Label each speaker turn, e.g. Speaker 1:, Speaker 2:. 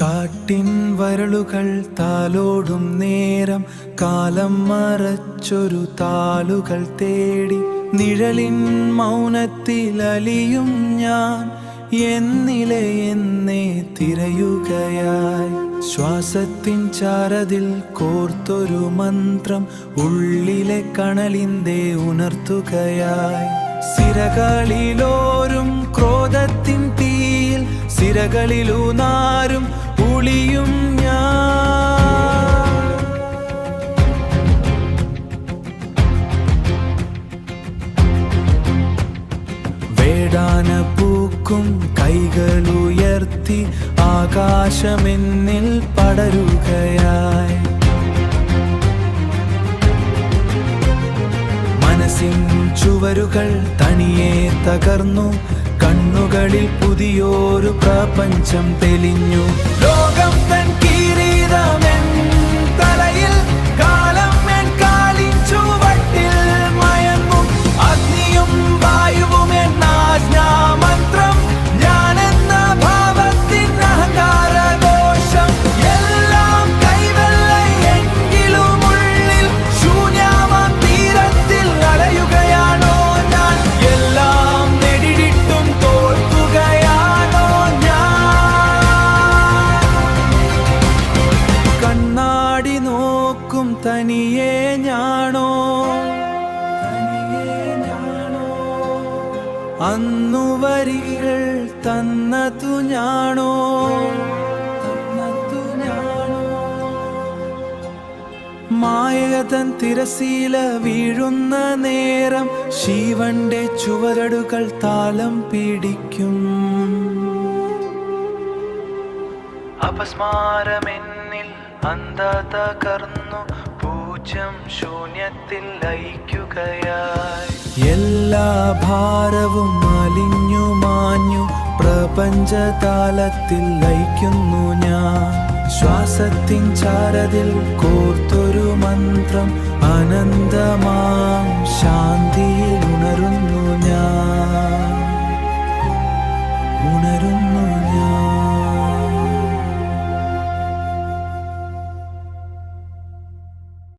Speaker 1: കാട്ടിൻ വരളുകൾ താലോടും നേരം കാലം മറച്ചൊരു താളുകൾ തേടി നിഴലിൻ മൗനത്തിൽ അലിയും ഞാൻ എന്നിലെ എന്നെ തിരയുകയായി. ശ്വാസത്തിൻ ചാരതിൽ കോർത്തൊരു മന്ത്രം ഉള്ളിലെ കണലിന്റെ ഉണർത്തുകയായി. സിരകളിലോരും ക്രോധത്തിൻ തീയിൽ സിരകളിലൂനാരും ഒളിയും ഞാൻ. വേടാന പൂക്കും കൈകളുയർത്തി ആകാശമെന്നിൽ പടരുകയായി. മനസ്സിൻ ചുവരുകൾ തനിയെ തകർന്നു, കണ്ണുകളിൽ പുതിയൊരു പ്രപഞ്ചം തെളിഞ്ഞു. ലോകം തൻ കിരീടമെൻ തലയിൽ, കാലം എൻ കാലിൻ ചുവട്ടിൽ മയങ്ങും. അഗ്നിയും വായുവും എൻ ആജ്ഞാമന്ത്രം, ഞാനെന്ന ഭാവത്തിൻ അഹങ്കാരദോഷം. എല്ലാം കൈവെള്ളയെങ്കിലും ഉള്ളിൽ ശൂന്യമാം തീരത്തിൽ അലയുകയാണോ ഞാൻ? എല്ലാം നേടിയിട്ടും തോൽക്കുകയാണോ ഞാൻ? കണ്ണാടി നോക്കും തനിയെ ഞാണോ? അന്നു വരികൾ തന്നതു ഞാണോ? മായതൻ തിരശീല വീഴുന്ന നേരം ശിവന്റെ ചുവരടുകൾ താളം പിടിക്കും. അപസ്മാരമെന്നിൽ അന്ധത കർന്നു പൂജ്യം ശൂന്യത്തിൽ ലയിക്കുകയായി. എല്ലാ ഭാരവും അലിഞ്ഞു മാഞ്ഞു പ്രപഞ്ചതാലത്തിൽ ലയിക്കുന്നു ഞാൻ. ശ്വാസത്തിൻ ചാരതിൽ കോർത്തൊരു മന്ത്രം അനന്തമാം ശാന്തിയിൽ ഉണരുന്നു ഞാൻ.